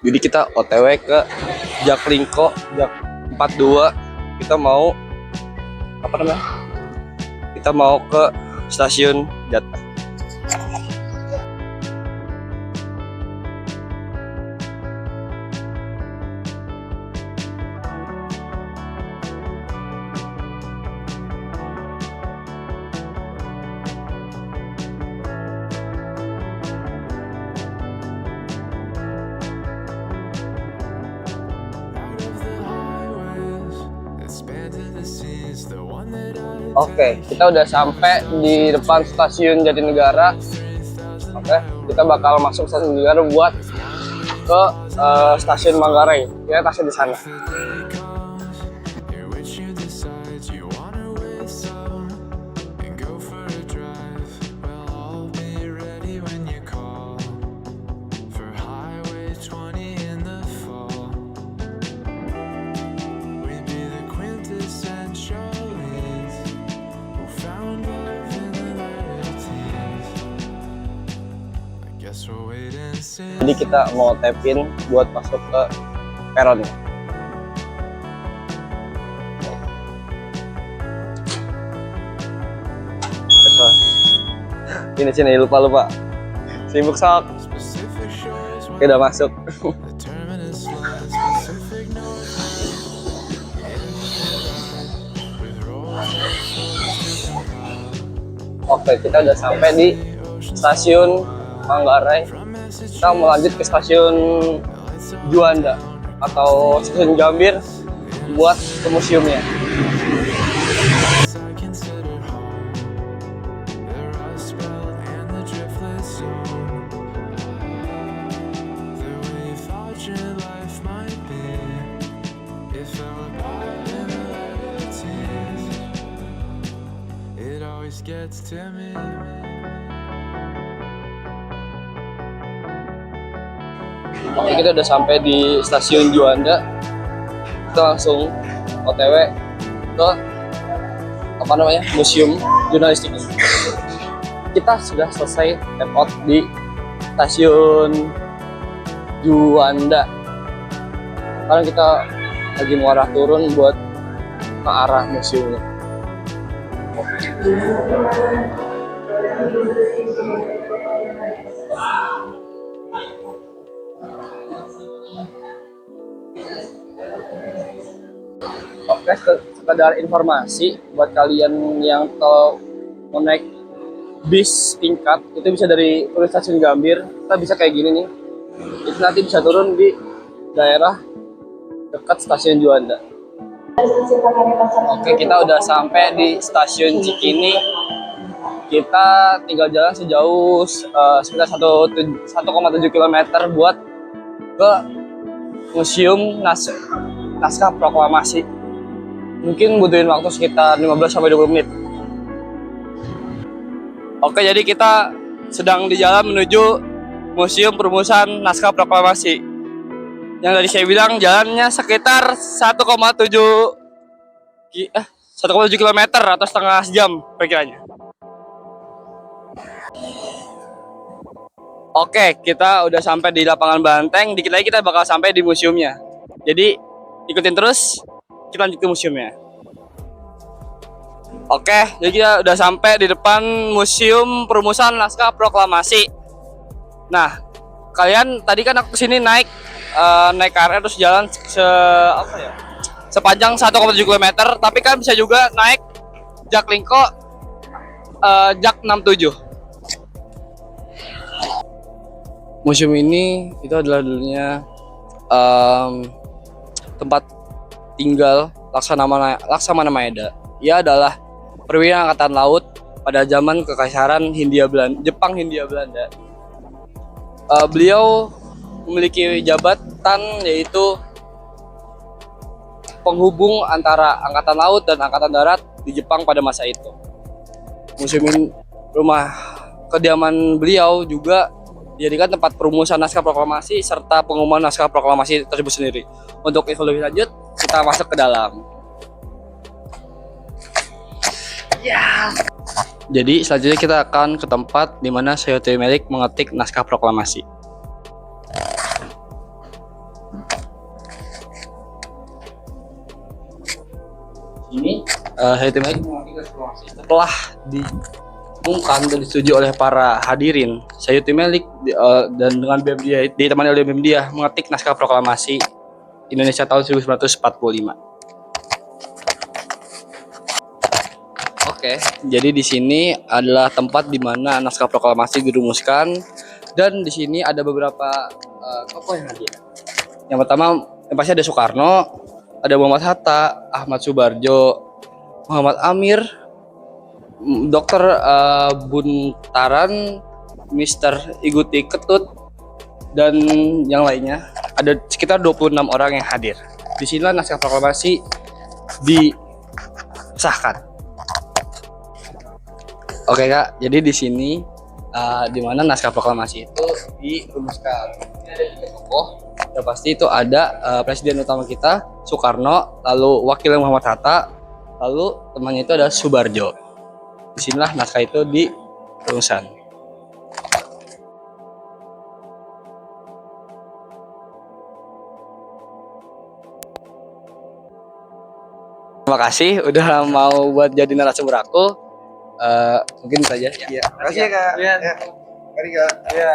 Jadi kita OTW ke Jaklingko, Jak 42. Kita mau apa namanya? Kita mau ke stasiun Jatah. Oke, kita udah sampai di depan stasiun Jatinegara. Oke, kita bakal masuk stasiun Jatinegara buat ke stasiun Manggarai. Kita tasnya di sana. Jadi kita mau tap-in buat masuk ke peron. Sini lupa. Sibuk sok. Oke, udah masuk. Oke, kita udah sampai di stasiun Manggarai. Kita mau lanjut ke stasiun Juanda atau stasiun Gambir buat ke museumnya. Oke, kita udah sampai di stasiun Juanda. Kita langsung OTW ke apa namanya, museum jurnalistik. Kita sudah selesai tap out di stasiun Juanda. Sekarang kita lagi mau arah turun buat ke arah museumnya. Oke, sekedar informasi buat kalian yang kalau mau naik bis tingkat, itu bisa dari stasiun Gambir, kita bisa kayak gini nih. Itu nanti bisa turun di daerah dekat stasiun Juanda. Oke, kita udah sampai di stasiun Cikini. Kita tinggal jalan sejauh sekitar 1,7 km buat ke Museum Naskah Proklamasi. Mungkin butuhin waktu sekitar 15-20 menit. Oke, jadi kita sedang di jalan menuju Museum Perumusan Naskah Proklamasi. Yang tadi saya bilang jalannya sekitar 1,7 km atau setengah jam perkiranya. Oke, kita udah sampai di lapangan Banteng. Dikit lagi kita bakal sampai di museumnya. Jadi ikutin terus, kita lanjut ke museumnya. Oke, jadi kita udah sampai di depan Museum Perumusan Naskah Proklamasi. Nah, kalian tadi kan aku kesini naik KRL terus jalan sepanjang 1,7 km, tapi kan bisa juga naik Jaklingko Jak 67. Museum ini itu adalah dulunya tempat tinggal Laksamana Maeda. Ia adalah perwira angkatan laut pada zaman kekaisaran Jepang Hindia Belanda. Beliau memiliki jabatan yaitu penghubung antara angkatan laut dan angkatan darat di Jepang pada masa itu. Museum ini, rumah kediaman beliau, juga dijadikan tempat perumusan naskah proklamasi serta pengumuman naskah proklamasi tersebut sendiri. Untuk info lebih lanjut, kita masuk ke dalam. Jadi selanjutnya kita akan ke tempat di mana Sayote Melik mengetik naskah proklamasi. Saya tim lagi setelah diumumkan dan disetujui oleh para hadirin, saya tim Melik dan dengan BEM dia ditemani oleh BEM dia mengetik naskah proklamasi Indonesia tahun 1945. Oke, jadi di sini adalah tempat di mana naskah proklamasi dirumuskan dan di sini ada beberapa tokoh yang hadir. Yang pertama, yang pasti ada Soekarno, ada Muhammad Hatta, Ahmad Subarjo, Muhammad Amir, Dokter Buntaran, Mister Iguti Ketut, dan yang lainnya. Ada sekitar 26 orang yang hadir. Di sinilah naskah proklamasi disahkan. Oke Kak, jadi di sini di mana naskah proklamasi itu dirumuskan. Ini ada 3 tokoh. Yang pasti itu ada presiden utama kita Soekarno, lalu wakilnya Muhammad Hatta, lalu temannya itu ada Subarjo. Disinilah naskah itu dirumuskan. Terima kasih udah mau buat jadi narasumber aku. Mungkin saja. Iya, makasih ya Kak. Iya. Ya. Mari Kak. Iya.